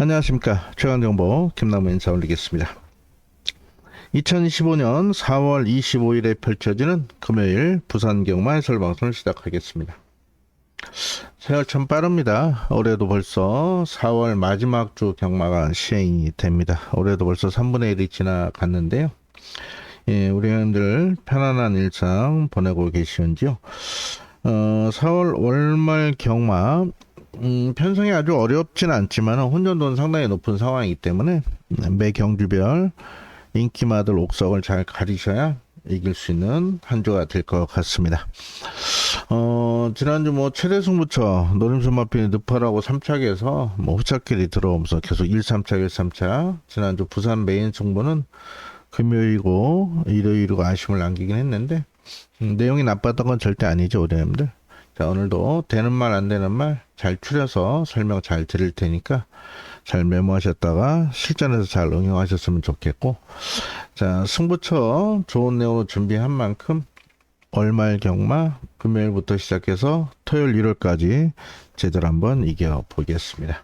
안녕하십니까. 최강정보 김남우 인사 올리겠습니다. 2025년 4월 25일에 펼쳐지는 금요일 부산 경마 해설 방송을 시작하겠습니다. 세월 참 빠릅니다. 올해도 벌써 4월 마지막 주 경마가 시행이 됩니다. 올해도 벌써 3분의 1이 지나갔는데요. 우리 회원들 편안한 일상 보내고 계시는지요? 4월 월말 경마 편성이 아주 어렵진 않지만 혼전도는 상당히 높은 상황이기 때문에 매 경주별 인기마들 옥석을 잘 가리셔야 이길 수 있는 한 주가 될 것 같습니다. 지난주 최대 승부처 노림수마핀이 늪하라고 3착에서 후착길이 들어오면서 계속 1-3착 1-3착. 지난주 부산 메인 승부는 금요일이고 일요일이고 아쉬움을 남기긴 했는데 내용이 나빴던 건 절대 아니죠, 우리 여러분들. 자, 오늘도 되는 말 안 되는 말 잘 추려서 설명 잘 드릴 테니까 잘 메모하셨다가 실전에서 잘 응용하셨으면 좋겠고, 자, 승부처 좋은 내용으로 준비한 만큼 월말 경마 금요일부터 시작해서 토요일 1월까지 제대로 한번 이겨보겠습니다.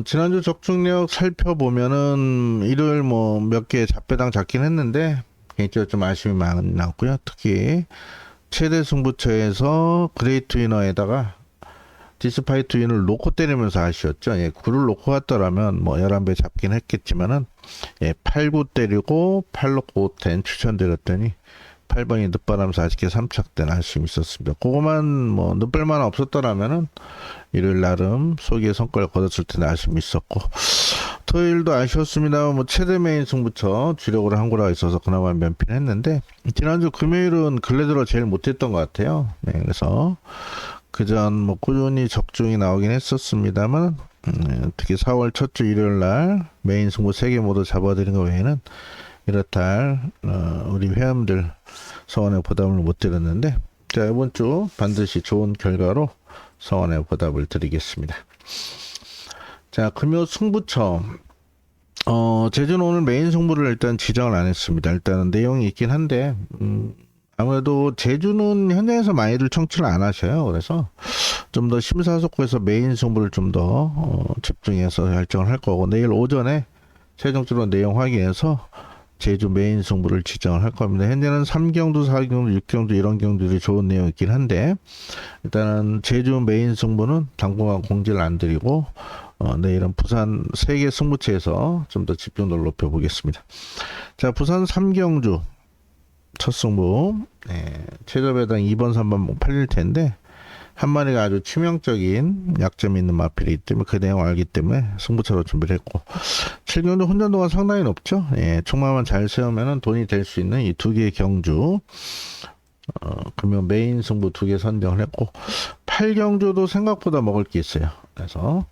지난주 적중력 살펴보면은 일요일 몇 개 잡배당 잡긴 했는데 개인적으로 좀 아쉬움이 많이 나왔고요. 특히 최대 승부처에서 그레이트 위너에다가 디스파이트 윈을 놓고 때리면서 아쉬웠죠. 9를 놓고 갔더라면 11배 잡긴 했겠지만은 8, 9 때리고 8 놓고 5텐 추천드렸더니 8번이 늦바람서 아쉽게 3착된 아쉬움이 있었습니다. 그거만 늦발만 없었더라면은 일요일 나름 소기의 성과를 거뒀을 텐데 아쉬움이 있었고, 토요일도 아쉬웠습니다. 최대 메인 승부처 주력으로 한 거라가 있어서 그나마 면피했는데 지난주 금요일은 근래 들어 제일 못했던 것 같아요. 그래서 그전 꾸준히 적중이 나오긴 했었습니다만 특히 4월 첫 주 일요일 날 메인 승부 3개 모두 잡아드린 것 외에는 이렇다 우리 회원들 성원에 보답을 못 드렸는데, 자, 이번 주 반드시 좋은 결과로 성원에 보답을 드리겠습니다. 자, 금요 승부처 제주는 오늘 메인 승부를 일단 지정을 안 했습니다. 일단은 내용이 있긴 한데 아무래도 제주는 현장에서 많이들 청취를 안 하셔요. 그래서 좀 더 심사숙고해서 메인 승부를 좀 더 집중해서 결정을 할 거고, 내일 오전에 최종적으로 내용 확인해서 제주 메인 승부를 지정을 할 겁니다. 현재는 3경주, 4경주, 6경주 이런 경주들이 좋은 내용이 있긴 한데 일단은 제주 메인 승부는 당분간 공지를 안 드리고 내일은 부산 3개 승부처에서 좀 더 집중도를 높여보겠습니다. 자, 부산 3경주 첫 승부, 최저배당 2번, 3번 팔릴 텐데 한 마리가 아주 치명적인 약점이 있는 마필이기 때문에 그 내용을 알기 때문에 승부처로 준비를 했고, 7경주 혼전도가 상당히 높죠. 총마만 잘 세우면 돈이 될 수 있는 이 2개의 경주 그러면 메인 승부 2개 선정을 했고, 8경주도 생각보다 먹을 게 있어요. 그래서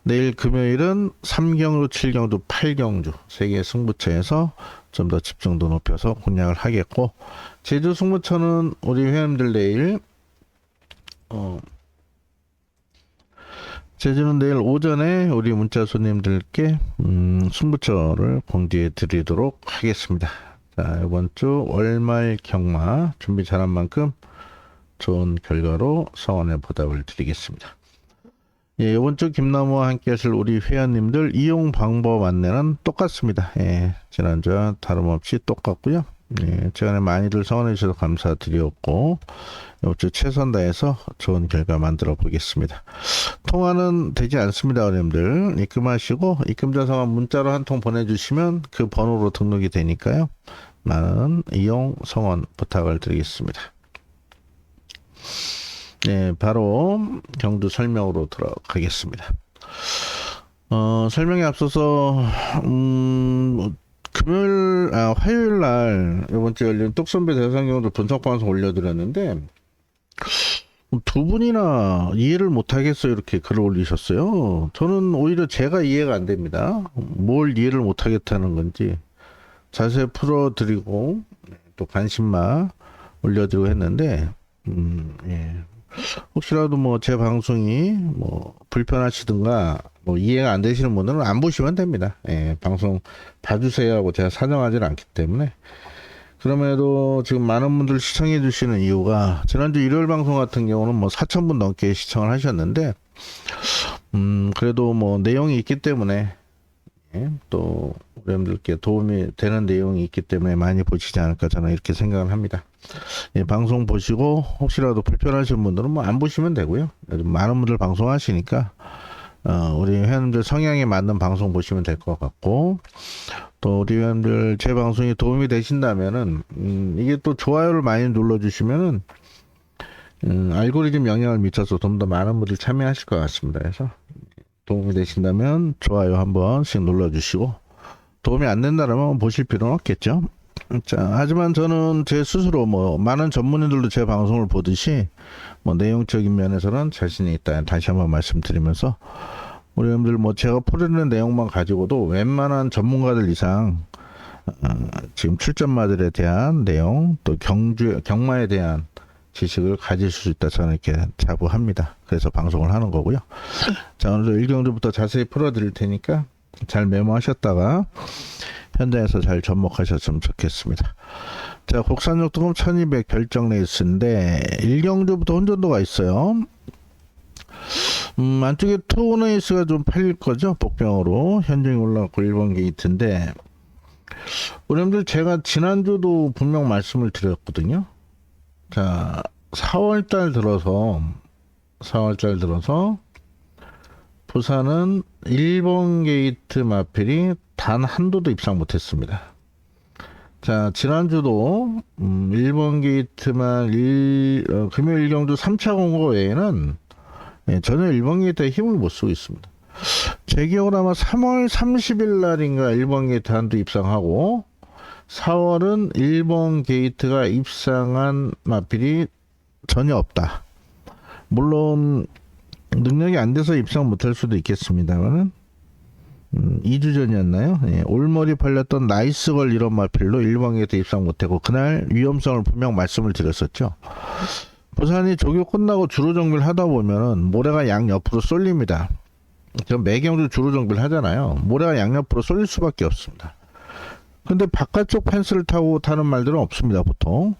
내일 금요일은 3경주, 7경주, 8경주 3개의 승부처에서 좀 더 집중도 높여서 공략을 하겠고, 제주 승부처는 우리 회원들 내일 제주는 내일 오전에 우리 문자 손님들께 승부처를 공지해 드리도록 하겠습니다. 자, 이번 주 월말 경마 준비 잘한 만큼 좋은 결과로 성원에 보답을 드리겠습니다. 이번 주 김나무와 함께 하실 우리 회원님들 이용 방법 안내는 똑같습니다. 지난주와 다름없이 똑같고요. 최근에 많이들 성원해 주셔서 감사드렸고, 이번 주 최선 다해서 좋은 결과 만들어 보겠습니다. 통화는 되지 않습니다, 어른들. 입금하시고 입금자 성함 문자로 한 통 보내주시면 그 번호로 등록이 되니까요. 많은 이용 성원 부탁을 드리겠습니다. 바로 경주 설명으로 들어가겠습니다. 설명에 앞서서 화요일 날 이번 주에 열린 뚝선배 대상경주 분석 방송 올려드렸는데 두 분이나 이해를 못하겠어요, 이렇게 글을 올리셨어요. 저는 오히려 제가 이해가 안 됩니다. 뭘 이해를 못하겠다는 건지 자세히 풀어드리고 또 관심만 올려드리고 했는데 혹시라도 제 방송이 불편하시든가 이해가 안 되시는 분들은 안 보시면 됩니다. 방송 봐주세요 하고 제가 사정하지는 않기 때문에. 그럼에도 지금 많은 분들 시청해 주시는 이유가 지난주 일요일 방송 같은 경우는 4,000분 넘게 시청을 하셨는데 그래도 뭐 내용이 있기 때문에 예, 또 여러분들께 도움이 되는 내용이 있기 때문에 많이 보시지 않을까 저는 이렇게 생각을 합니다. 예, 방송 보시고 혹시라도 불편하신 분들은 뭐 안 보시면 되고요. 요즘 많은 분들 방송하시니까 우리 회원님들 성향에 맞는 방송 보시면 될 것 같고, 또 우리 회원님들 제 방송이 도움이 되신다면은 이게 또 좋아요를 많이 눌러주시면은 알고리즘 영향을 미쳐서 좀 더 많은 분들이 참여하실 것 같습니다. 그래서 도움이 되신다면 좋아요 한 번씩 눌러주시고, 도움이 안 된다면 보실 필요는 없겠죠. 자, 하지만 저는 제 스스로 뭐 많은 전문인들도 제 방송을 보듯이 뭐 내용적인 면에서는 자신이 있다 다시 한번 말씀드리면서, 우리 여러분들 뭐 제가 풀어내는 내용만 가지고도 웬만한 전문가들 이상 지금 출전마들에 대한 내용, 또 경마에 대한 지식을 가질 수 있다 저는 이렇게 자부합니다. 그래서 방송을 하는 거고요. 자, 오늘도 일경주부터 자세히 풀어드릴 테니까 잘 메모하셨다가 현장에서 잘 접목하셨으면 좋겠습니다. 자, 국산육도금 1200 결정 레이스인데 1경주부터 혼전도가 있어요. 안쪽에 투네이스가 좀 팔릴 거죠. 복병으로 현정이 올라갔고 1번 게이트인데, 여러분들 제가 지난주도 분명 말씀을 드렸거든요. 자, 4월달 들어서 부산은 1번 게이트 마필이 단 한도도 입상 못했습니다. 자, 지난주도 1번 게이트만 금요일 경주 3차 공고 외에는 전혀 1번 게이트에 힘을 못 쓰고 있습니다. 제 기억으로 아마 3월 30일 날인가 1번 게이트 한도 입상하고, 4월은 1번 게이트가 입상한 마필이 전혀 없다. 물론 능력이 안 돼서 입상 못할 수도 있겠습니다만은 2주 전이었나요? 예, 올머리 팔렸던 나이스걸 이런 마필로 1번 게이트 입상 못하고, 그날 위험성을 분명 말씀을 드렸었죠. 부산이 조교 끝나고 주로 정비를 하다 보면은 모래가 양옆으로 쏠립니다. 지금 매경주 주로 정비를 하잖아요. 모래가 양옆으로 쏠릴 수밖에 없습니다. 근데 바깥쪽 펜스를 타고 타는 말들은 없습니다. 보통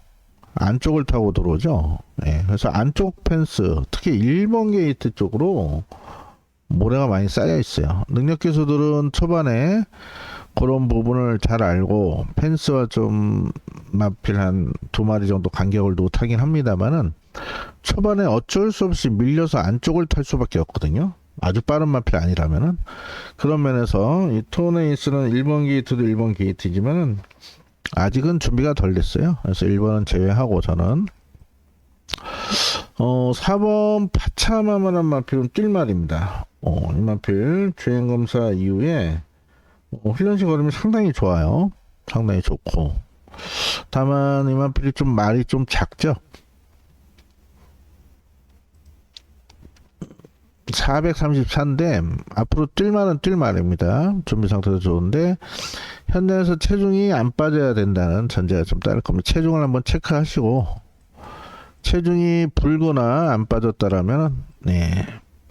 안쪽을 타고 들어오죠. 예, 그래서 안쪽 펜스, 특히 1번 게이트 쪽으로 모래가 많이 쌓여 있어요. 능력 기수들은 초반에 그런 부분을 잘 알고 펜스와 좀 마필 한 2마리 정도 간격을 두고 타긴 합니다만은, 초반에 어쩔 수 없이 밀려서 안쪽을 탈 수밖에 없거든요. 아주 빠른 마필이 아니라면은. 그런 면에서 이 투네이스는 1번 게이트도 1번 게이트지만은 아직은 준비가 덜 됐어요. 그래서 1번은 제외하고 저는 4번 파차마마란 마필은 뛸 말입니다. 이 마필 주행검사 이후에 훈련식 걸음이 상당히 좋아요. 상당히 좋고, 다만 이 마필이 좀 말이 좀 작죠. 434인데 앞으로 뛸 말입니다. 준비 상태도 좋은데 현장에서 체중이 안 빠져야 된다는 전제가 좀 따를 겁니다. 체중을 한번 체크하시고, 체중이 불거나 안 빠졌다라면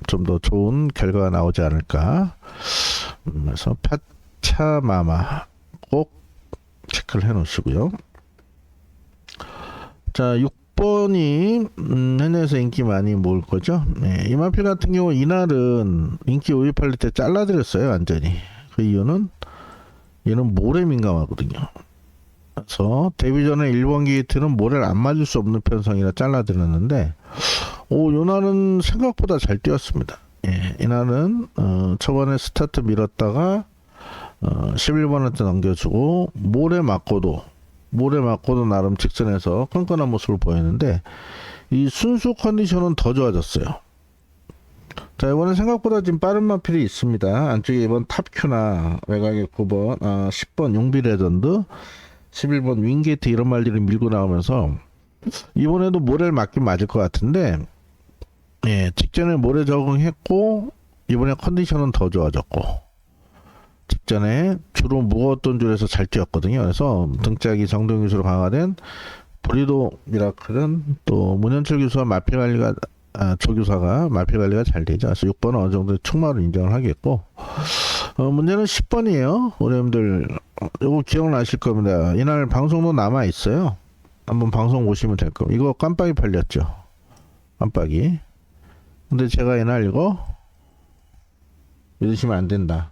좀 더 좋은 결과가 나오지 않을까. 그래서 파차마마 꼭 체크를 해 놓으시고요. 자, 6번이 현장에서 인기 많이 모을 거죠. 이 마필 같은 경우 이날은 인기 5위 팔릴 때 잘라드렸어요. 완전히. 그 이유는 얘는 모래 민감하거든요. 그래서 데뷔 전에 1번 게이트는 모래를 안 맞을 수 없는 편성이라 잘라드렸는데, 요날은 생각보다 잘 뛰었습니다. 이날은 초반에 스타트 밀었다가 11번한테 넘겨주고, 모래 맞고도 나름 직선에서 끈끈한 모습을 보였는데, 이 순수 컨디션은 더 좋아졌어요. 자, 이번엔 생각보다 지금 빠른 마필이 있습니다. 안쪽에 이번 탑큐나 외곽에 9번, 10번 용비 레전드, 11번 윙게이트 이런 말들이 밀고 나오면서 이번에도 모래를 맞긴 맞을 것 같은데, 직전에 모래 적응했고 이번에 컨디션은 더 좋아졌고, 직전에 주로 무거웠던 줄에서 잘 뛰었거든요. 그래서 등짝이 정동 기수로 강화된 브리도 미라클은 또 문현철 교수와 마필 관리가 조교사가 마필 관리가 잘 되죠. 그래서 6번은 어느 정도 충마로 인정을 하겠고, 문제는 10번이에요. 여러분들 이거 기억나실 겁니다. 이날 방송도 남아 있어요. 한번 방송 보시면 될 겁니다. 이거 깜빡이 팔렸죠. 깜빡이. 근데 제가 이날 이거 이러시면 안 된다.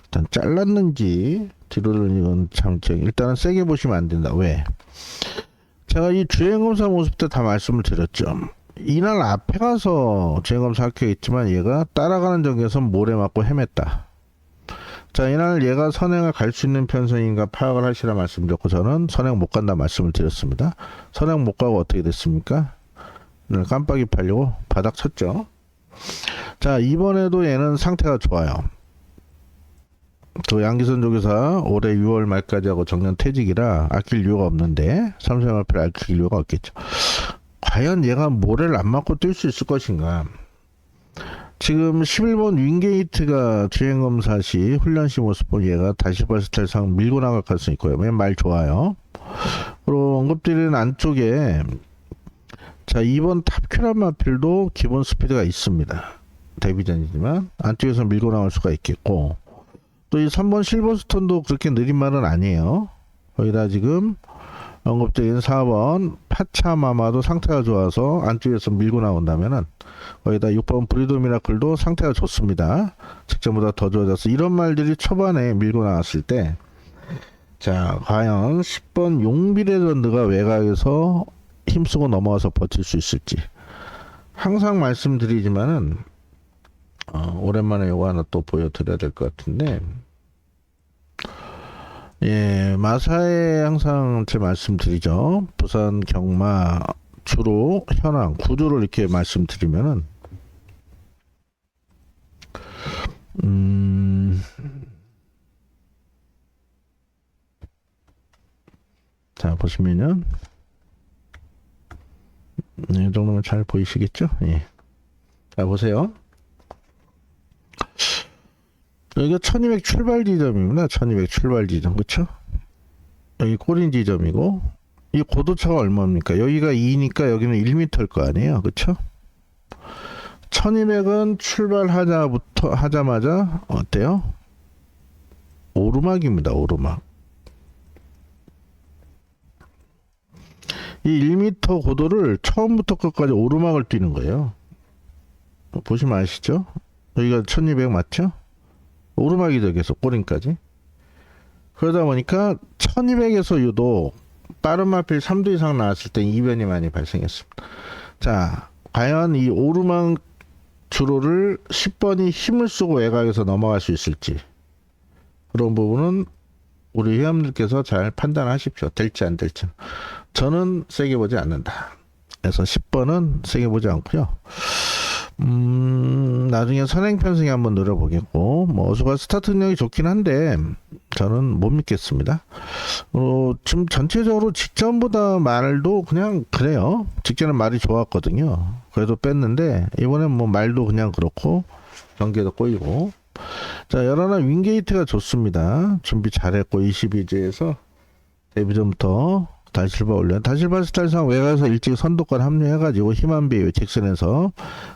일단 잘랐는지 뒤로는 이건 참 일단은 세게 보시면 안 된다. 왜? 제가 이 주행검사 모습 때 다 말씀을 드렸죠. 이날 앞에 가서 주행검사 합격했지만 얘가 따라가는 전개에서 모래 맞고 헤맸다. 자, 이날 얘가 선행을 갈 수 있는 편성인가 파악을 하시라 말씀드렸고, 저는 선행 못 간다 말씀을 드렸습니다. 선행 못 가고 어떻게 됐습니까? 오늘 깜빡이 팔려고 바닥 쳤죠. 자, 이번에도 얘는 상태가 좋아요. 그 양기선 조교사 올해 6월 말까지 하고 정년 퇴직이라 아낄 이유가 없는데 삼성화폐를 아낄 이유가 없겠죠. 과연 얘가 모래를 안 맞고 뛸 수 있을 것인가? 지금 11번 윙게이트가 주행검사 시 훈련 시 모습 보면 얘가 다시바 스타일상 밀고 나갈 가능성이 있고요. 말 좋아요. 그리고 언급드린 안쪽에 자 2번 탑큐란 마필도 기본 스피드가 있습니다. 데뷔전이지만 안쪽에서 밀고 나올 수가 있겠고, 또 이 3번 실버스톤도 그렇게 느린 말은 아니에요. 거기다 지금 언급드린 4번 파차마마도 상태가 좋아서 안쪽에서 밀고 나온다면은, 거기다 6번 브리도 미라클도 상태가 좋습니다. 직전보다 더 좋아져서, 이런 말들이 초반에 밀고 나왔을 때, 자 과연 10번 용비레전드가 외곽에서 힘쓰고 넘어와서 버틸 수 있을지. 항상 말씀드리지만은 오랜만에 요거 하나 또 보여드려야 될 것 같은데, 예, 마사에 항상 제 말씀드리죠. 부산 경마 주로 현황 구조를 이렇게 말씀드리면은 자 보시면은 이 정도면 잘 보이시겠죠? 예. 자 보세요. 여기가 1200 출발 지점입니다. 1200 출발 지점, 그쵸? 여기 꼬린 지점이고, 이 고도차가 얼마입니까? 여기가 2니까 여기는 1m일 거 아니에요, 그쵸? 1200은 하자마자 어때요? 오르막입니다. 오르막. 이 1m 고도를 처음부터 끝까지 오르막을 뛰는 거예요. 보시면 아시죠? 여기가 1200 맞죠? 오르막이죠. 계속 꼬린까지. 그러다 보니까 1200에서 유독 빠른 마필 3도 이상 나왔을 때 이변이 많이 발생했습니다. 자, 과연 이 오르막 주로를 10번이 힘을 쓰고 외곽에서 넘어갈 수 있을지, 그런 부분은 우리 회원님들께서 잘 판단하십시오. 될지 안 될지. 저는 세게 보지 않는다. 그래서 10번은 세게 보지 않고요. 나중에 선행 편승에 한번 노려보겠고, 뭐 어수가 스타트 능력이 좋긴 한데 저는 못 믿겠습니다. 지금 전체적으로 직전보다 말도 그냥 그래요. 직전은 말이 좋았거든요. 그래도 뺐는데 이번엔 뭐 말도 그냥 그렇고 경계도 꼬이고. 자, 11 윙게이트가 좋습니다. 준비 잘했고 22주에서 데뷔 전부터 다실바 올려. 다실바 스타일상 외곽에서 일찍 선두권 합류해가지고 힘한비 잭슨에서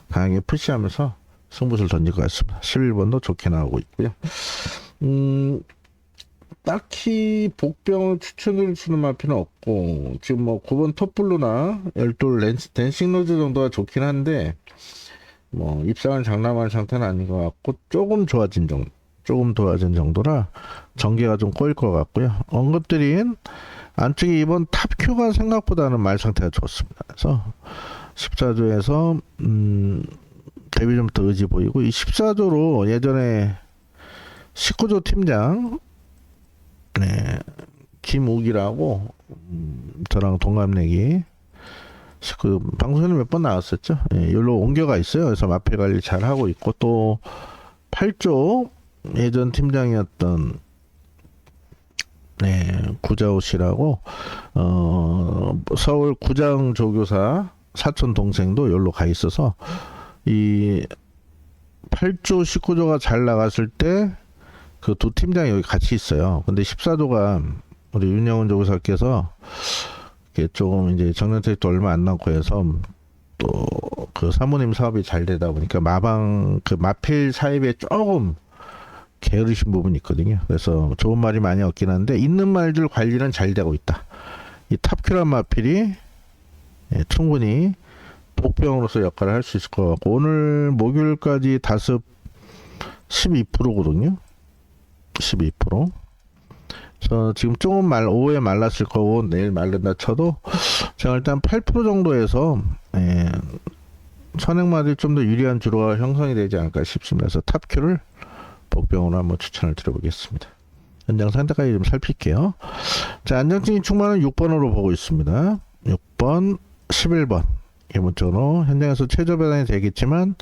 강하게 푸시하면서 승부수를 던질 것 같습니다. 11번도 좋게 나오고 있고요. 딱히 복병을 추천을 주는 마피는 없고, 지금 뭐 9번 톱블루나 12 댄싱 로즈 정도가 좋긴 한데, 뭐 입상을 장담할 상태는 아닌 것 같고, 조금 좋아진 정도라 전개가 좀 꼬일 것 같고요. 언급드린 안쪽에 이번 탑큐가 생각보다는 말 상태가 좋습니다. 그래서 14조에서 데뷔 전부터 의지 보이고, 이 14조로 예전에 19조 팀장 김욱이라고 저랑 동갑내기 그 방송에 몇 번 나왔었죠. 여기로 옮겨가 있어요. 그래서 마필 관리 잘 하고 있고, 또 8조 예전 팀장이었던 구자호 씨라고 서울 구장 조교사 사촌 동생도 여기로 가 있어서, 이 8조 19조가 잘 나갔을 때 그 두 팀장이 여기 같이 있어요. 근데 14조가 우리 윤영훈 조교사께서 조금 이제 정년퇴직도 얼마 안 남고 해서 또 그 사모님 사업이 잘 되다 보니까 그 마필 사입에 조금 게으르신 부분이 있거든요. 그래서 좋은 말이 많이 없긴 한데 있는 말들 관리는 잘 되고 있다. 이 탑큐란 마필이 충분히 복병으로서 역할을 할 수 있을 것 같고, 오늘 목요일까지 다습 12%거든요. 12%. 저 지금 조금 오후에 말랐을 거고 내일 마른다 쳐도 제가 일단 8% 정도에서 선행마들이 좀 더 유리한 주로가 형성이 되지 않을까 싶습니다. 탑큐를 복병으로 한번 추천을 드려보겠습니다. 현장 상태까지 좀 살필게요. 자, 안정적인 충만은 6번으로 보고 있습니다. 6번, 11번. 기본적으로 현장에서 최저 배당이 되겠지만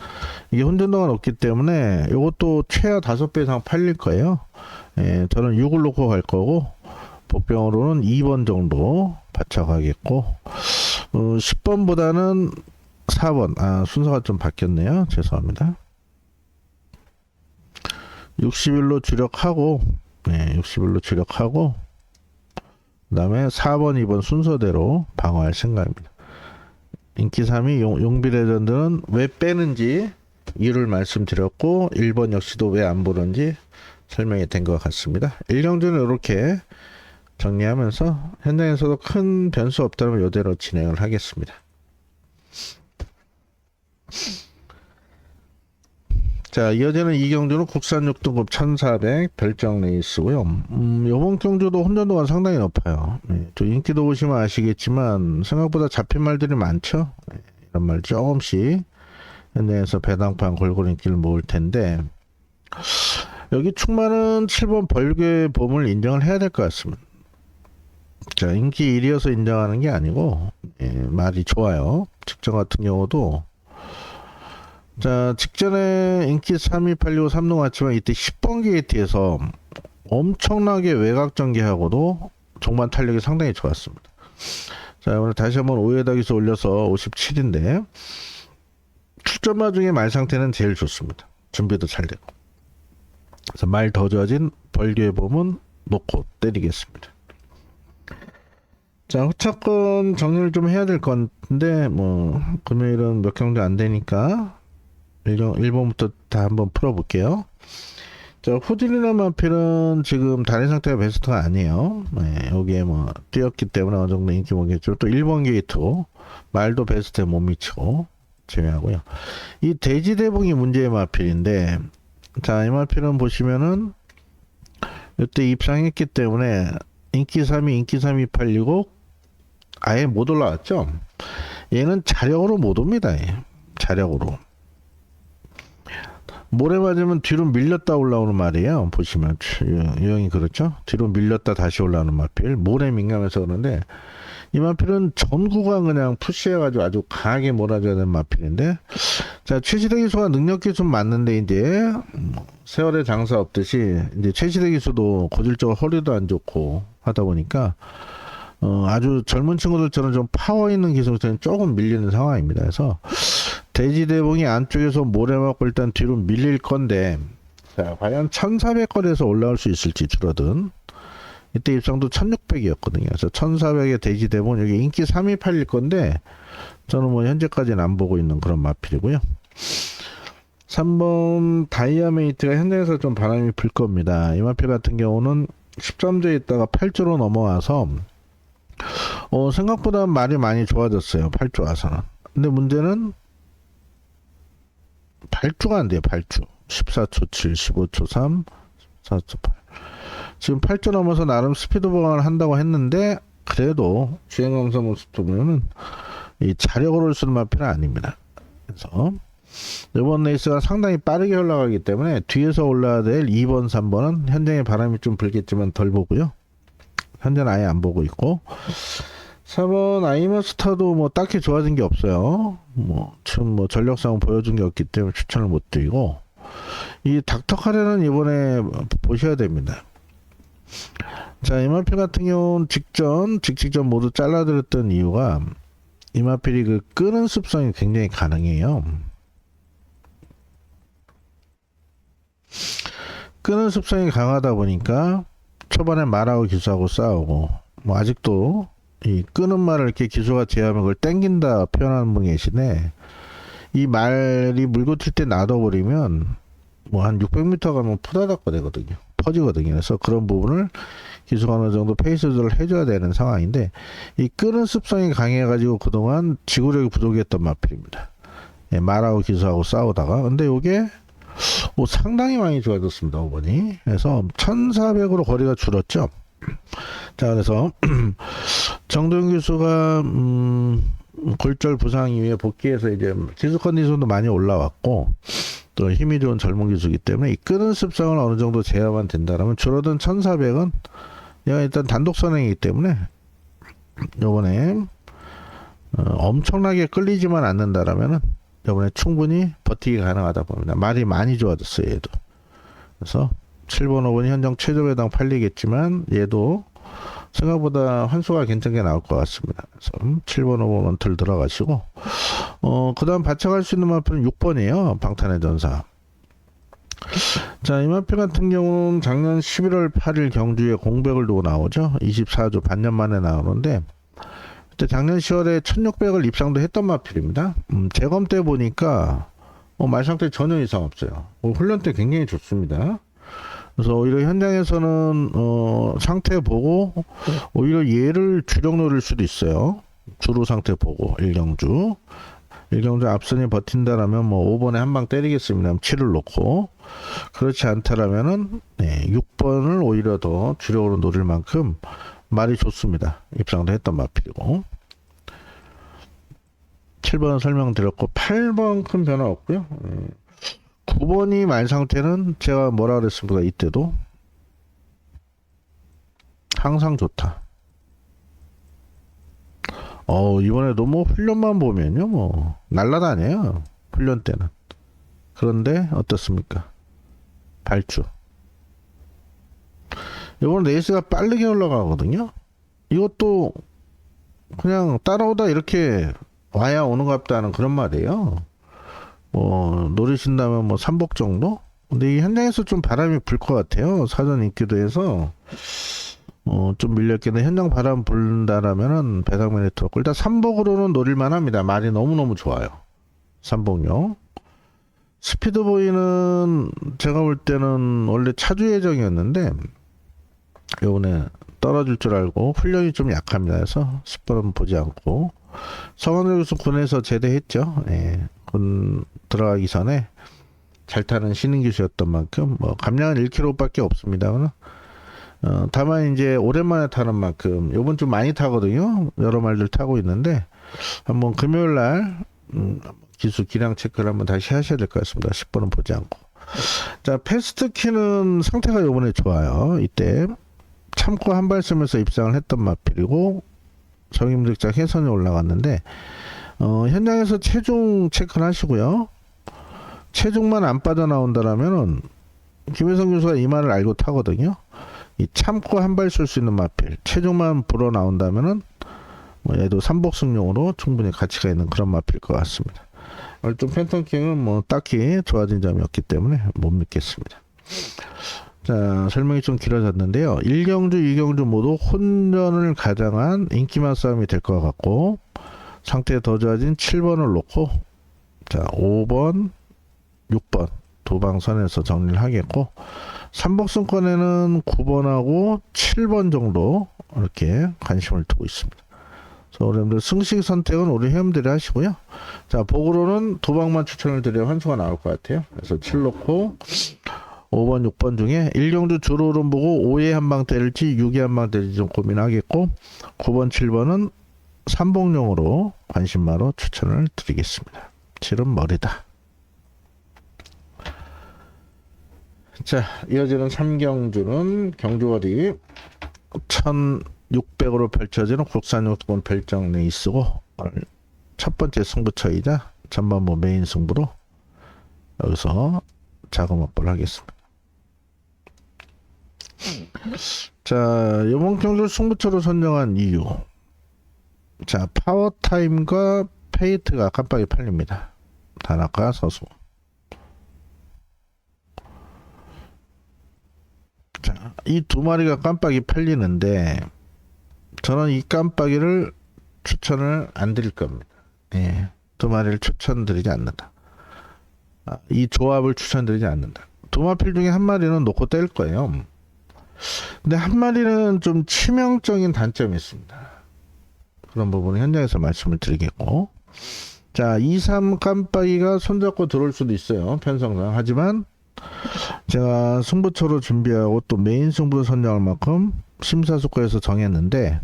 이게 혼전도가 높기 때문에 이것도 최하 5배 이상 팔릴 거예요. 저는 6을 놓고 갈 거고 복병으로는 2번 정도 받쳐가겠고 10번보다는 4번 순서가 좀 바뀌었네요. 죄송합니다. 60일로 주력하고 60일로 주력하고 그 다음에 4번 2번 순서대로 방어할 생각입니다. 인기 3위 용비 레전드는 왜 빼는지 이유를 말씀드렸고 1번 역시도 왜 안 보는지 설명이 된 것 같습니다. 일경주는 이렇게 정리하면서 현장에서도 큰 변수 없다면 이대로 진행을 하겠습니다. 자, 이어지는 이경주는 국산 6등급 1400 별정 레이스고요. 요번 경주도 혼전도가 상당히 높아요. 또 인기도 보시면 아시겠지만 생각보다 잡힌 말들이 많죠. 이런 말 조금씩 현장에서 배당판 골고루 인기를 모을 텐데 여기 충만은 7번 벌교의 봄을 인정을 해야 될 것 같습니다. 자, 인기 1위여서 인정하는 게 아니고 말이 좋아요. 직전 같은 경우도 자, 직전에 인기 3위 팔리고 3등 왔지만 이때 10번 게이트에서 엄청나게 외곽 전개하고도 종반 탄력이 상당히 좋았습니다. 자, 오늘 다시 한번 5에다 기수 올려서 57인데 출전마 중에 말 상태는 제일 좋습니다. 준비도 잘 되고. 그래서 말 더 좋아진 벌교의 봄은 놓고 때리겠습니다. 자, 후차권 정리를 좀 해야 될 건데 뭐 금요일은 몇 경도 안 되니까 1번부터 다 한번 풀어볼게요. 자, 후딜이나 마필은 지금 다리 상태가 베스트가 아니에요. 여기에 뭐 뛰었기 때문에 어느 정도 인기 모겠죠. 또 1번 게이트 말도 베스트에 못 미치고 제외하고요. 이 돼지대봉이 문제의 마필인데 자, 이 마필은 보시면은 이때 입상했기 때문에 인기 3위 팔리고 아예 못 올라왔죠. 얘는 자력으로 못 옵니다. 자력으로. 모래 맞으면 뒤로 밀렸다 올라오는 말이에요. 보시면 유형이 그렇죠. 뒤로 밀렸다 다시 올라오는 마필. 모래 민감해서 그런데 이 마필은 전 구간 그냥 푸시해가지고 아주 강하게 몰아줘야 되는 마필인데 자, 최시대 기수가 능력 기수 맞는데 이제 세월의 장사 없듯이 이제 최시대 기수도 고질적으로 허리도 안 좋고 하다 보니까 아주 젊은 친구들처럼 좀 파워 있는 기술들은 조금 밀리는 상황입니다. 그래서 돼지대봉이 안쪽에서 모래 맞고 일단 뒤로 밀릴 건데 자, 과연 1400거리에서 올라올 수 있을지 줄어든 이때 입상도 1600이었거든요. 그래서 1400의 돼지대봉 여기 인기 3위 팔릴 건데 저는 뭐 현재까지는 안 보고 있는 그런 마필이고요. 3번 다이아메이트가 현장에서 좀 바람이 불 겁니다. 이 마필 같은 경우는 10점제에 있다가 8조로 넘어와서 생각보다 말이 많이 좋아졌어요. 8조 와서는. 근데 문제는 8주가 안 돼요. 8주 14초 7 15초 3 14초 8 지금 8주 넘어서 나름 스피드 보강을 한다고 했는데 그래도 주행검사 모습 보면은 이 자력으로 쓰는 마필은 아닙니다. 그래서 이번 레이스가 상당히 빠르게 올라가기 때문에 뒤에서 올라야 될 2번 3번은 현장에 바람이 좀 불겠지만 덜 보고요. 현재는 아예 안 보고 있고 4번 아이머스타도 뭐 딱히 좋아진 게 없어요. 지금 전력상 보여준 게 없기 때문에 추천을 못 드리고 이 닥터카레는 이번에 보셔야 됩니다. 자, 이마필 같은 경우는 직전 모두 잘라드렸던 이유가 이마필이 그 끄는 습성이 굉장히 가능해요. 끄는 습성이 강하다 보니까 초반에 말하고 기수하고 싸우고 아직도 이 끄는 말을 이렇게 기수가 제어하면 그걸 땡긴다 표현하는 분이 계시네. 이 말이 물고 튈 때 놔둬버리면 한 600m 가면 푸다닥거 되거든요. 퍼지거든요. 그래서 그런 부분을 기수가 어느 정도 페이스 조절을 해줘야 되는 상황인데 이 끄는 습성이 강해가지고 그동안 지구력이 부족했던 마필입니다. 말하고 기수하고 싸우다가 근데 이게 상당히 많이 좋아졌습니다. 5번이. 그래서 1400으로 거리가 줄었죠. 자, 그래서 정도영 교수가 골절 부상 이후에 복귀해서 이제 기술 컨디션도 많이 올라왔고 또 힘이 좋은 젊은 기수이기 때문에 이끄는 습성을 어느 정도 제어만 된다면 줄어든 1400은 얘가 일단 단독 선행이기 때문에 요번에 엄청나게 끌리지만 않는다라면은 요번에 충분히 버티기 가능하다 봅니다. 말이 많이 좋아졌어요, 얘도. 그래서 7번, 5번이 현장 최저 배당 팔리겠지만 얘도 생각보다 환수가 괜찮게 나올 것 같습니다. 그래서 7번, 5번은 덜 들어가시고 그 다음 바쳐갈 수 있는 마표는 6번이에요. 방탄의 전사. 자, 이 마표 같은 경우는 작년 11월 8일 경주에 공백을 두고 나오죠. 24주 반년 만에 나오는데 그때 작년 10월에 1600을 입상도 했던 마필입니다. 재검 때 보니까 말 상태 전혀 이상 없어요. 훈련 때 굉장히 좋습니다. 그래서 오히려 현장에서는 상태 보고 오히려 얘를 주력 노릴 수도 있어요. 주로 상태 보고 1경주 앞선이 버틴다라면 뭐 5번에 한 방 때리겠습니다. 7을 놓고 그렇지 않다라면은 6번을 오히려 더 주력으로 노릴 만큼 말이 좋습니다. 입상도 했던 마필이고 7번 설명드렸고 8번 큰 변화 없고요. 9번이 말 상태는 제가 뭐라 그랬습니까? 이때도 항상 좋다. 이번에도 뭐 훈련만 보면요 뭐 날라다녀요. 훈련 때는. 그런데 어떻습니까? 발주. 이번 레이스가 빠르게 올라가거든요. 이것도 그냥 따라오다 이렇게 와야 오는 것 같다는 그런 말이에요. 노리신다면 뭐 3복 정도? 근데 이 현장에서 좀 바람이 불 것 같아요. 사전 인기도 해서 좀 밀렸겠네. 현장 바람 불다라면은 배당 메리트 없고 일단 3복으로는 노릴만 합니다. 말이 너무너무 좋아요. 3복용. 스피드보이는 제가 볼 때는 원래 차주 예정이었는데 요번에 떨어질 줄 알고 훈련이 좀 약합니다. 그래서 10번은 보지 않고 성원을 교수 군에서 제대했죠. 군 들어가기 전에 잘 타는 신인 기수였던 만큼 뭐 감량은 1km밖에 없습니다. 다만 이제 오랜만에 타는 만큼 요번 좀 많이 타거든요. 여러 말들 타고 있는데 한번 금요일날 기수 기량 체크를 한번 다시 하셔야 될 것 같습니다. 10번은 보지 않고. 자, 패스트키는 상태가 요번에 좋아요. 이때 참고 한 발 쓰면서 입상을 했던 마필이고 성임득자 해선이 올라갔는데 현장에서 체중 체크를 하시고요. 체중만 안 빠져나온다라면은 김혜성 교수가 이 말을 알고 타거든요. 이 참고 한 발 쓸 수 있는 마필 체중만 불어 나온다면은 얘도 3복승용으로 충분히 가치가 있는 그런 마필일 것 같습니다. 좀 팬텀킹은 뭐 딱히 좋아진 점이 없기 때문에 못 믿겠습니다. 자, 설명이 좀 길어졌는데요. 1경주, 2경주 모두 혼전을 가장한 인기만 싸움이 될 것 같고 상태 더 좋아진 7번을 놓고 자 5번, 6번 두 방선에서 정리를 하겠고 3복승권에는 9번하고 7번 정도 이렇게 관심을 두고 있습니다. 그래서 여러분들 승식 선택은 우리 회원들이 하시고요. 자, 복으로는 두 방만 추천을 드려야 환수가 나올 것 같아요. 그래서 7 놓고 5번, 6번 중에 1경주 주로론 보고 5에 한 방 때릴지 6에 한 방 때릴지 좀 고민하겠고 9번, 7번은 3복용으로 관심마로 추천을 드리겠습니다. 7은 머리다. 자, 이어지는 3경주는 경주거리 1600으로 펼쳐지는 국산용권 별정 레이스고 첫 번째 승부처이자 전반부 메인 승부로 여기서 자금 확보를 하겠습니다. 자, 이번 경주를 승부처로 선정한 이유. 자, 파워타임과 페이트가 깜빡이 팔립니다. 다나카 서수. 자, 이 두 마리가 깜빡이 팔리는데 저는 이 깜빡이를 추천을 안 드릴 겁니다. 두 마리를 추천드리지 않는다. 이 조합을 추천드리지 않는다. 두 마필 중에 한 마리는 놓고 뗄 거예요. 근데 한 마리는 좀 치명적인 단점이 있습니다. 그런 부분은 현장에서 말씀을 드리겠고 자 2, 3 깜빡이가 손잡고 들어올 수도 있어요. 편성상. 하지만 제가 승부처로 준비하고 또 메인 승부를 선정할 만큼 심사숙고해서 정했는데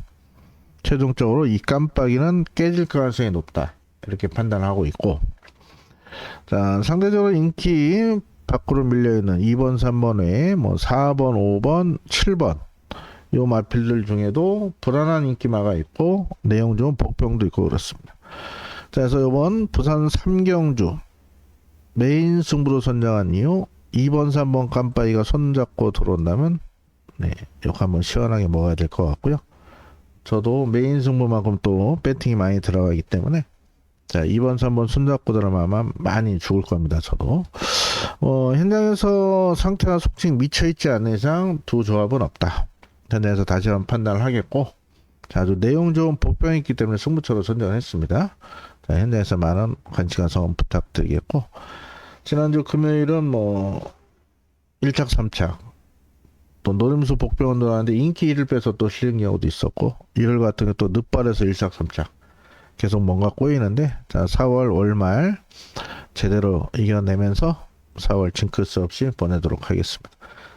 최종적으로 이 깜빡이는 깨질 가능성이 높다 이렇게 판단하고 있고, 자 상대적으로 인기 밖으로 밀려있는 2번 3번 외에 뭐 4번 5번 7번 요 마필들 중에도 불안한 인기마가 있고 내용 좋은 복병도 있고 그렇습니다. 자, 그래서 이번 부산 3경주 메인 승부로 선정한 이유 2번 3번 깜빡이가 손잡고 들어온다면 이거 한번 시원하게 먹어야 될 것 같고요. 저도 메인 승부만큼 또 배팅이 많이 들어가기 때문에 자 2번 3번 손잡고 들어가면 많이 죽을 겁니다. 저도 현장에서 상태가 속칭 미쳐있지 않는 이상 두 조합은 없다. 현장에서 다시 한번 판단을 하겠고, 자, 아주 내용 좋은 복병이 있기 때문에 승부처로 선정을 했습니다. 자, 현장에서 많은 관심과 성원 부탁드리겠고, 지난주 금요일은 뭐 1착 3착 또 노림수 복병은 들어왔는데 인기 1을 빼서 또 실은 경우도 있었고, 1월 같은 게 또 늦발에서 1착 3착 계속 뭔가 꼬이는데, 자 4월 월말 제대로 이겨내면서 4월 징크스 없이 보내도록 하겠습니다.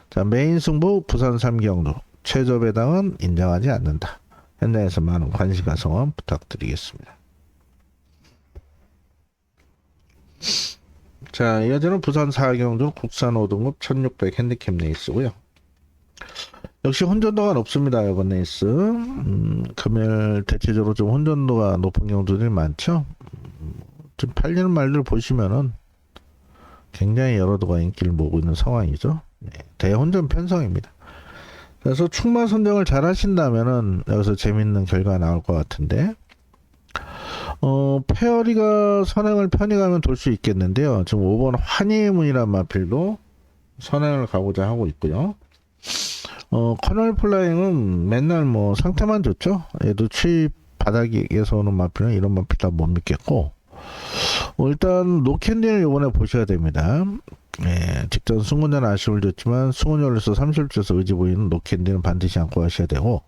자 메인 승부 부산 3경주 최저 배당은 인정하지 않는다. 현장에서 많은 관심과 성원 부탁드리겠습니다. 자 이어지는 부산 4경주 국산 5등급 1600 핸디캡 레이스고요. 역시 혼전도가 높습니다. 이번 레이스 금요일 대체적으로 좀 혼전도가 높은 경우들이 많죠. 좀 팔리는 말들 보시면은 굉장히 여러 도가 인기를 모으고 있는 상황이죠. 대혼전 편성입니다. 그래서 축마 선정을 잘 하신다면은 여기서 재밌는 결과가 나올 것 같은데, 페어리가 선행을 편히 가면 돌 수 있겠는데요. 지금 5번 환희의 문이란 마필도 선행을 가고자 하고 있고요. 커널 플라잉은 맨날 뭐 상태만 좋죠. 얘도 추입 바닥에서 오는 마필은 이런 마필 다 못 믿겠고, 일단 노캔디를 이번에 보셔야 됩니다. 직전 승군전 아쉬움을 줬지만 승군전에서 30주에서 의지 보이는 노캔디는 반드시 안고 가셔야 되고,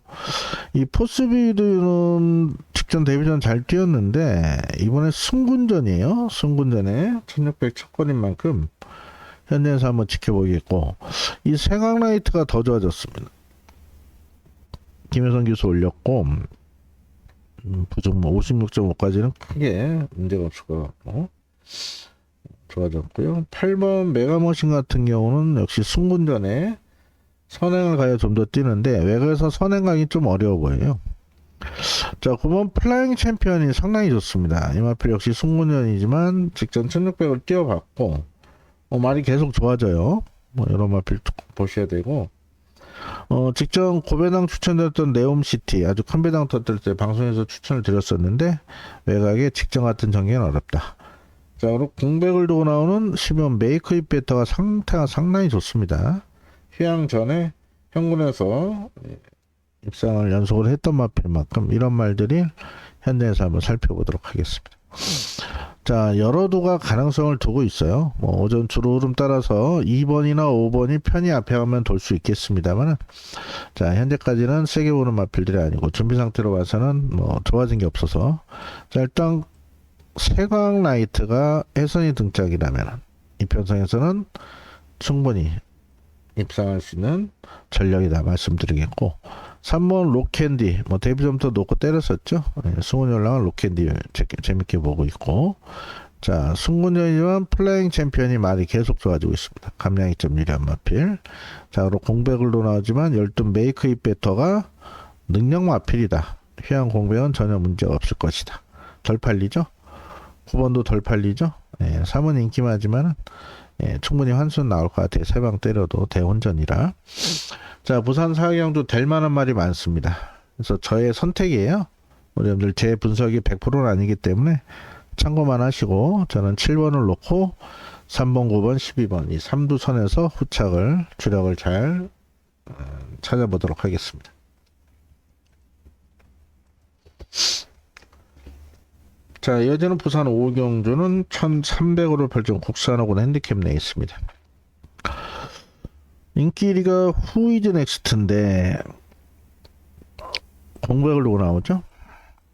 이 포스비드는 직전 데뷔전 잘 뛰었는데 이번에 승군전이에요. 승군전에 1600 첫번인 만큼 현장에서 한번 지켜보겠고, 이 세강라이트가 더 좋아졌습니다. 김효선 기수 올렸고 부중 56.5까지는 크게 문제가 없을 것 같고 좋아졌고요. 8번 메가머신 같은 경우는 역시 승군전에 선행을 가야 좀 더 뛰는데 외곽에서 선행 가기 좀 어려워 보여요. 자 9번 플라잉 챔피언이 상당히 좋습니다. 이 마필 역시 승군전이지만 직전 1600을 뛰어봤고 말이 계속 좋아져요. 이런 마필 보셔야 되고, 직전 고배당 추천드렸던 네옴시티 아주 큰 배당 터뜨릴 때 방송에서 추천을 드렸었는데 외곽에 직전 같은 전개는 어렵다. 자 그리고 공백을 두고 나오는 10번 메이크업 베타가 상태가 상당히 좋습니다. 휴양 전에 현군에서 입상을 연속으로 했던 마필 만큼 이런 말들이 현장에서 한번 살펴보도록 하겠습니다. 자 여러 도가 가능성을 두고 있어요. 오전 주로 흐름 따라서 2번이나 5번이 편히 앞에 가면 돌 수 있겠습니다만, 자 현재까지는 세게 오는 마필들이 아니고 준비 상태로 봐서는 좋아진 게 없어서, 자 일단 세광 라이트가 해선이 등짝이라면 이 편성에서는 충분히 입상할 수 있는 전력이다 말씀드리겠고, 3번 로캔디 데뷔전부터 놓고 때렸었죠. 승훈이 올라간 로캔디 재밌게 보고 있고, 자 승군전이지만 플라잉 챔피언이 말이 계속 좋아지고 있습니다. 감량이점 유리한 마필. 자 그리고 공백을로 나오지만 12 메이크업 베터가 능력 마필이다. 휴양 공백은 전혀 문제가 없을 것이다. 덜 팔리죠. 9번도 덜 팔리죠. 3은 인기마지만 충분히 환순 나올 것 같아요. 세 방 때려도 대혼전이라. 자 부산 사경도 될 만한 말이 많습니다. 그래서 저의 선택이에요. 우리 여러분들 제 분석이 100%는 아니기 때문에 참고만 하시고, 저는 7번을 놓고 3번 9번 12번 이 3두선에서 후착을 주력을 잘 찾아보도록 하겠습니다. 자 이어지는 부산 5경주는 1300으로 펼친 국산호군 핸디캡 레이스입니다. 인기 1위가 후이즈 넥스트인데 공백을 두고 나오죠.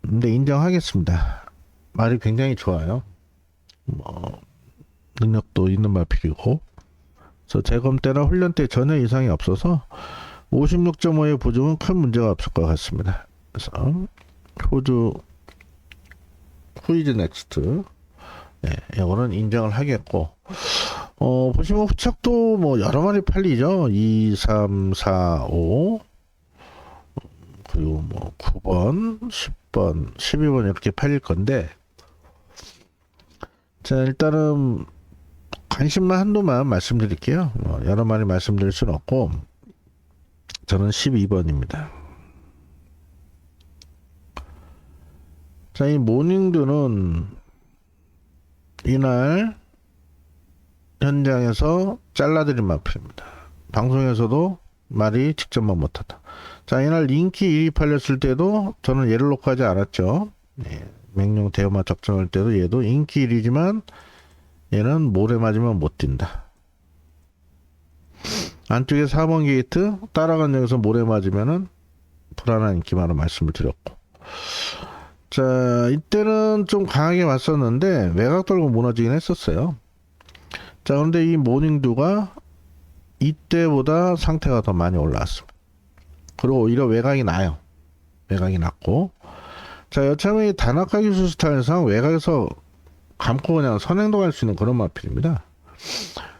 근데 인정하겠습니다. 말이 굉장히 좋아요. 능력도 있는 마필이고 그래서 재검 때나 훈련 때 전혀 이상이 없어서 56.5의 부중은 큰 문제가 없을 것 같습니다. 그래서 호주 후이즈 넥스트, 네, 이거는 인정을 하겠고, 보시면 후착도 뭐 여러 마리 팔리죠. 2, 3, 4, 5, 그리고 뭐 9번, 10번, 12번 이렇게 팔릴 건데, 자, 일단은 관심만 한도만 말씀드릴게요. 여러 마리 말씀드릴 수는 없고, 저는 12번입니다. 자, 이 모닝드는 이날 현장에서 잘라드린 마필입니다. 방송에서도 말이 직접만 못하다. 자, 이날 인기 1위 팔렸을 때도 저는 얘를 놓고 하지 않았죠. 예, 맹룡 대여마 작정할 때도 얘도 인기 1위지만 얘는 모래 맞으면 못 뛴다. 안쪽에 4번 게이트 따라간 역에서 모래 맞으면은 불안한 인기만으로 말씀을 드렸고, 자, 이때는 좀 강하게 왔었는데 외곽 돌고 무너지긴 했었어요. 자, 그런데 이 모닝두가 이때보다 상태가 더 많이 올라왔습니다. 그리고 오히려 외곽이 나요. 외곽이 났고, 자, 여차하면 이 단학가 기술 스타일상 외곽에서 감고 그냥 선행도 갈 수 있는 그런 마필입니다.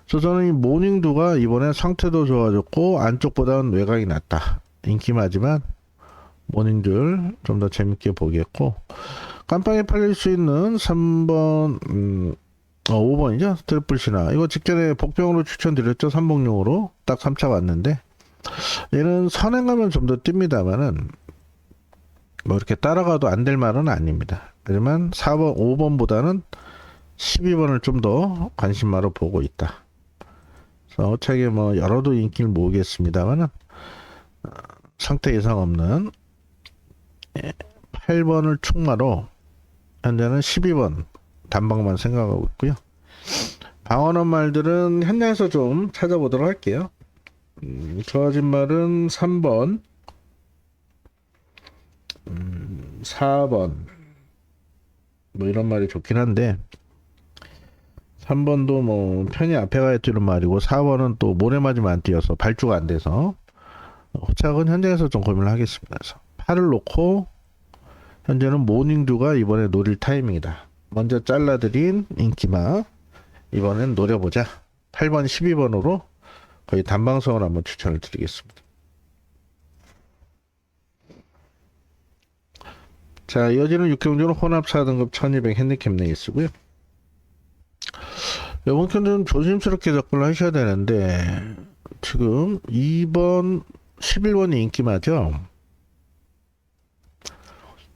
그래서 저는 이 모닝두가 이번에 상태도 좋아졌고 안쪽보다는 외곽이 낫다. 인기마지만 모닝들 좀 더 재밌게 보겠고, 깜빵에 팔릴 수 있는 3번 5번이죠. 트리플 신화, 이거 직전에 복병으로 추천드렸죠. 삼복용으로 딱 3차 왔는데 얘는 선행 가면 좀 더 뜁니다만은 뭐 이렇게 따라가도 안 될 말은 아닙니다. 하지만 4번 5번보다는 12번을 좀 더 관심마로 보고 있다. 그래서 어차피 뭐 여러도 인기를 모으겠습니다만은 상태 이상 없는 8번을 축마로 현재는 12번 단방만 생각하고 있고요. 방어는 말들은 현장에서 좀 찾아보도록 할게요. 좋아진 말은 3번, 4번 뭐 이런 말이 좋긴 한데 3번도 뭐 편히 앞에 가야 뛰는 말이고 4번은 또 모래 맞으면 안 뛰어서 발주가 안 돼서 호착은 현장에서 좀 고민을 하겠습니다. 그래서 8을 놓고 현재는 모닝두가 이번에 노릴 타이밍이다. 먼저 잘라드린 인기마 이번엔 노려보자. 8번 12번으로 거의 단방성을 한번 추천을 드리겠습니다. 자, 이어지는 육경주는 혼합 4등급 1200 핸디캡 레이스고요. 이번 편은 조심스럽게 접근을 하셔야 되는데 지금 2번 11번이 인기마죠.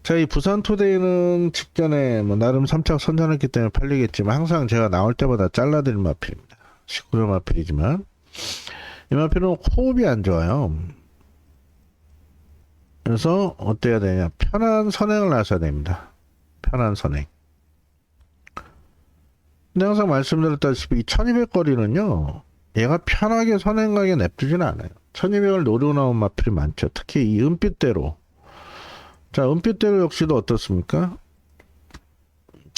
자, 이 부산 투데이는 직전에 뭐 나름 3착 선전했기 때문에 팔리겠지만 항상 제가 나올 때마다 잘라드린 마필입니다. 19점 마필이지만 이 마필은 호흡이 안 좋아요. 그래서 어때야 되냐, 편한 선행을 하셔야 됩니다. 편한 선행. 근데 항상 말씀드렸다시피 이 1200거리는요 얘가 편하게 선행 가게 냅두지는 않아요. 1200을 노리고 나온 마필이 많죠. 특히 이 은빛대로. 자, 은빛대로 역시도 어떻습니까?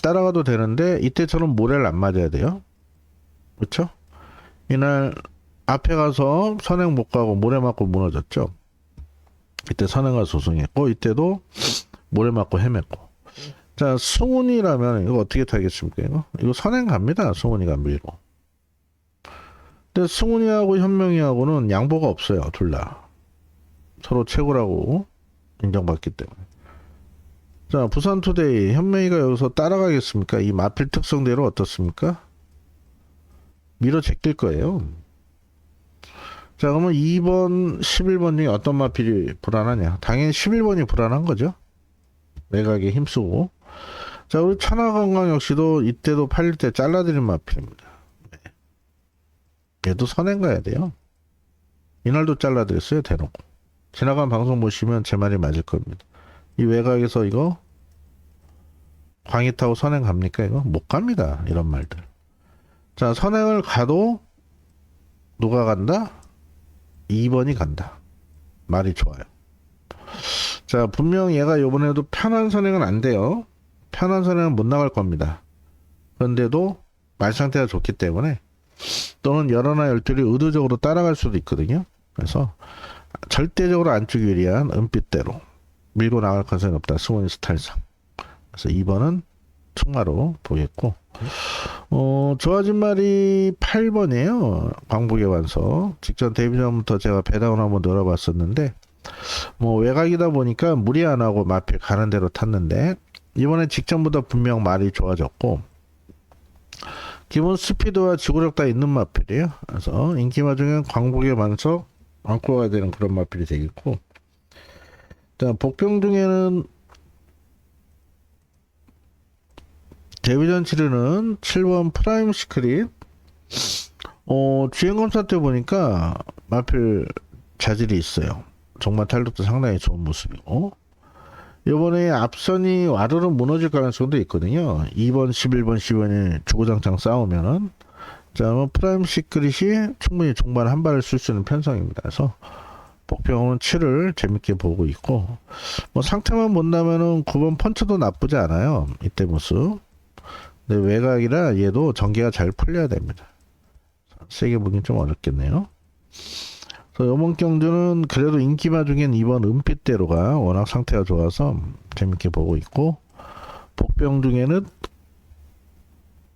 따라가도 되는데 이때처럼 모래를 안 맞아야 돼요. 그렇죠? 이날 앞에 가서 선행 못 가고 모래 맞고 무너졌죠. 이때 선행가 소송했고 이때도 모래 맞고 헤맸고. 자, 승훈이라면 이거 어떻게 타겠습니까? 이거 선행 갑니다. 승훈이가 밀고. 근데 승훈이하고 현명이하고는 양보가 없어요. 둘 다. 서로 최고라고 인정받기 때문에. 자, 부산투데이 현명이가 여기서 따라가겠습니까? 이 마필 특성대로 어떻습니까? 밀어 제낄 거예요. 자, 그러면 2번 11번 중에 어떤 마필이 불안하냐? 당연히 11번이 불안한 거죠. 외곽에 힘쓰고. 자, 우리 천하건강 역시도 이때도 팔릴 때 잘라드린 마필입니다. 네. 얘도 선행 가야 돼요. 이날도 잘라드렸어요. 대놓고. 지나간 방송 보시면 제 말이 맞을 겁니다. 이 외곽에서 이거 광희 타고 선행 갑니까? 이거 못 갑니다. 이런 말들. 자, 선행을 가도 누가 간다? 2번이 간다. 말이 좋아요. 자, 분명 얘가 이번에도 편한 선행은 안 돼요. 편한 선행은 못 나갈 겁니다. 그런데도 말 상태가 좋기 때문에 또는 열하나 열둘이 의도적으로 따라갈 수도 있거든요. 그래서 절대적으로 안쪽이 유리한 은빛대로 밀고 나갈 가능성이 없다. 스모니 스타일상. 그래서 2번은 충마로 보겠고, 좋아진 말이 8번이에요. 광복의 완서. 직전 데뷔 전부터 제가 배당을 한번 늘어봤었는데, 뭐 외곽이다 보니까 무리 안 하고 마필 가는 대로 탔는데, 이번에 직전보다 분명 말이 좋아졌고, 기본 스피드와 지구력 다 있는 마필이에요. 그래서 인기마 중엔 광복의 완서 안고 가야 되는 그런 마필이 되겠고, 자, 복병 중에는 데뷔전 치르는 7번 프라임 시크릿. 주행검사 때 보니까 마필 자질이 있어요. 정말 탄력도 상당히 좋은 모습이고, 이번에 앞선이 와르르 무너질 가능성도 있거든요. 2번, 11번, 12번이 주구장창 싸우면은. 자, 뭐 프라임 시크릿이 충분히 종반 한 발을 쓸 수 있는 편성입니다. 그래서 복병은 7을 재밌게 보고 있고, 뭐 상태만 본다면은 9번 펀치도 나쁘지 않아요. 이때 모습. 근데 외곽이라 얘도 전개가 잘 풀려야 됩니다. 세게 보긴 좀 어렵겠네요. 그래서 이번 경주는 그래도 인기마 중엔 2번 은빛대로가 워낙 상태가 좋아서 재밌게 보고 있고, 복병 중에는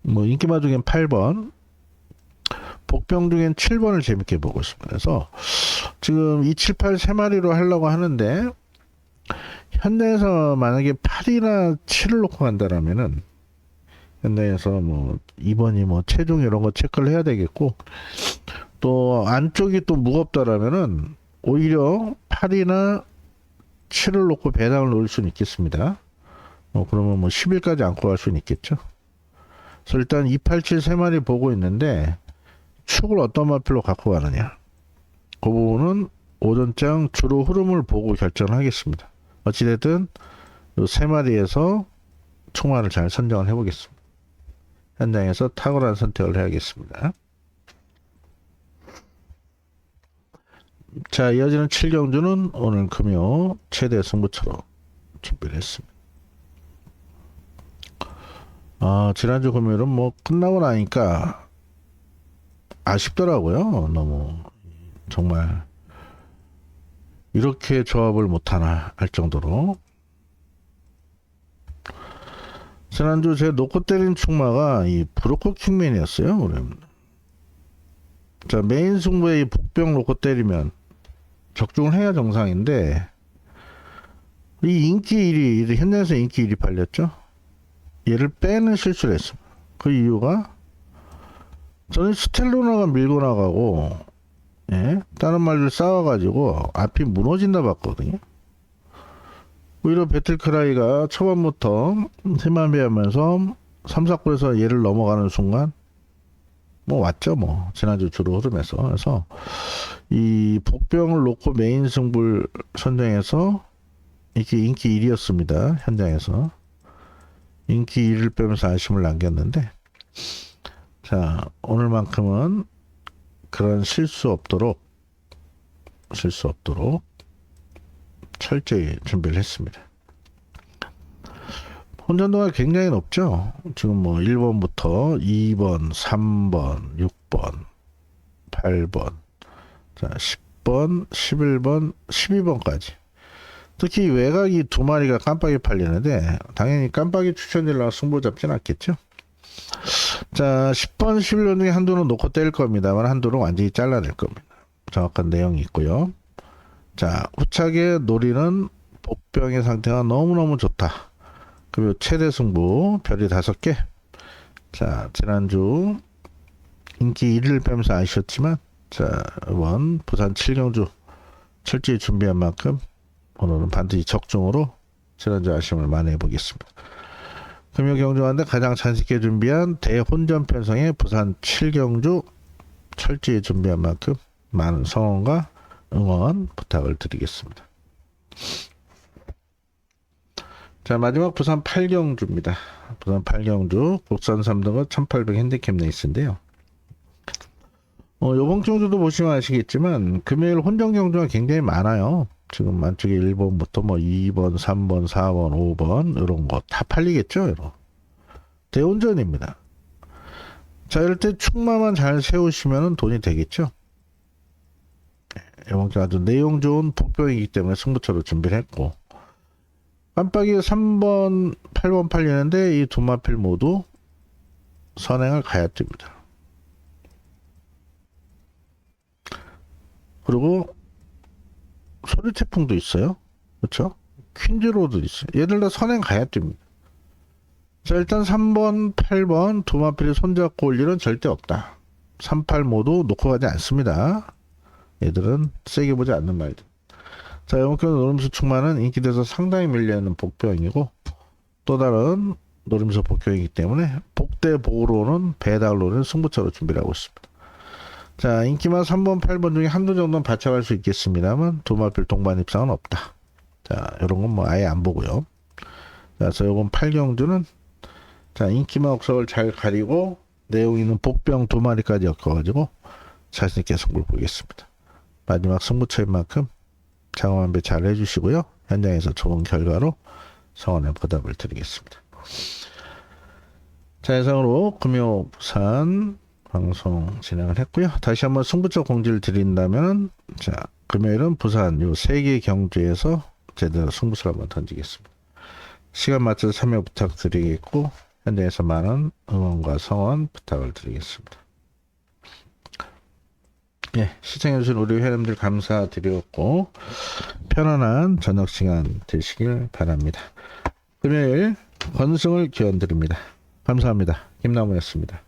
뭐 인기마 중엔 8번, 복병 중엔 7번을 재밌게 보고 있습니다. 그래서 지금 2, 7, 8 세 마리로 하려고 하는데, 현장에서 만약에 8이나 7을 놓고 간다라면은 현장에서 뭐 2번이 뭐 체중 이런 거 체크를 해야 되겠고, 또 안쪽이 또 무겁다라면은 오히려 8이나 7을 놓고 배당을 놓을 수는 있겠습니다. 그러면 뭐 10일까지 안고 갈 수는 있겠죠. 그래서 일단 287 세 마리 보고 있는데, 축을 어떤 마필로 갖고 가느냐, 그 부분은 오전장 주로 흐름을 보고 결정하겠습니다. 어찌됐든 이 세 마리에서 총알을 잘 선정을 해보겠습니다. 현장에서 탁월한 선택을 해야겠습니다. 자, 이어지는 7경주는 오늘 금요 최대 승부처로 준비를 했습니다. 지난주 금요일은 뭐 끝나고 나니까 아쉽더라고요. 너무 정말 이렇게 조합을 못하나 할 정도로. 지난주 제 놓고 때린 충마가 이 브로커 킹맨이었어요. 그러면 자, 메인 승부에 이 복병 놓고 때리면 적중을 해야 정상인데, 이 인기 1위, 현장에서 인기 1위 팔렸죠. 얘를 빼는 실수를 했습니다. 그 이유가, 저는 스텔로나가 밀고 나가고, 예, 다른 말들 싸워가지고 앞이 무너진다 봤거든요. 오히려 배틀크라이가 초반부터 세만배하면서 3, 4골에서 얘를 넘어가는 순간 뭐 왔죠. 뭐 지난주 주로 흐름에서. 그래서 이 복병을 놓고 메인 승부를 선정해서 이게 인기 1위였습니다. 현장에서 인기 1위를 빼면서 아쉬움을 남겼는데, 자, 오늘만큼은 그런 실수 없도록 철저히 준비를 했습니다. 혼전도가 굉장히 높죠. 지금 뭐 1번부터 2번, 3번, 6번, 8번, 자, 10번, 11번, 12번까지. 특히 외곽이 두 마리가 깜빡이 팔리는데, 당연히 깜빡이 추천일라 승부 잡진 않겠죠. 자, 10번, 11번 중에 한두는 놓고 때릴 겁니다만 한두는 완전히 잘라낼 겁니다. 정확한 내용이 있고요. 자, 후차게 노리는 복병의 상태가 너무너무 좋다. 그리고 최대 승부 별이 5개. 자, 지난주 인기 1위를 빼면서 아쉬웠지만, 자, 이번 부산 7경주 철저히 준비한 만큼 오늘은 반드시 적중으로 지난주 아쉬움을 만회해 보겠습니다. 금요 경주하는데 가장 자신있게 준비한 대혼전 편성의 부산 7경주 철저히 준비한 만큼 많은 성원과 응원 부탁을 드리겠습니다. 자, 마지막 부산 8경주입니다. 부산 8경주 국산 3등은 1800 핸디캡 레이스인데요. 요번 경주도 보시면 아시겠지만 금요일 혼전 경주가 굉장히 많아요. 지금 안쪽에 1번부터 뭐 2번, 3번, 4번, 5번 이런 거 다 팔리겠죠. 이런 대혼전입니다. 자, 이럴 때 축마만 잘 세우시면 돈이 되겠죠. 이번 게 아주 내용 좋은 복병이기 때문에 승부처로 준비를 했고, 깜빡이에 3번, 8번 팔리는데 이 두 마필 모두 선행을 가야 됩니다. 그리고 소리태풍도 있어요. 그렇죠? 퀸즈로도 있어요. 얘들 다 선행 가야 됩니다. 자, 일단 3번, 8번 두 마필이 손잡고 올 일은 절대 없다. 3, 8 모두 놓고 가지 않습니다. 얘들은 세게 보지 않는 말들. 자, 이번에 노림수 축마는 인기돼서 상당히 밀려있는 복병이고, 또 다른 노림수 복병이기 때문에 복대 복으로는 배달로는 승부처로 준비를 하고 있습니다. 자, 인기만 3번, 8번 중에 한두 정도는 받쳐갈 수 있겠습니다만 두 마필 동반 입상은 없다. 자, 이런 건 뭐 아예 안 보고요. 자, 그래서 이번 8경주는 자, 인기만 억석을 잘 가리고 내용 있는 복병 두 마리까지 엮어가지고 자신있게 승부를 보겠습니다. 마지막 승부처인 만큼 장엄한배 잘 해주시고요. 현장에서 좋은 결과로 성원의 보답을 드리겠습니다. 자, 이상으로 금요 부산 방송 진행을 했고요. 다시 한번 승부처 공지를 드린다면, 자, 금요일은 부산 요 3개 경주에서 제대로 승부수를 한번 던지겠습니다. 시간 맞춰서 참여 부탁드리겠고, 현장에서 많은 응원과 성원 부탁을 드리겠습니다. 예, 시청해주신 우리 회원님들 감사드렸고, 편안한 저녁 시간 되시길 바랍니다. 금요일 건승을 기원드립니다. 감사합니다. 김남우였습니다.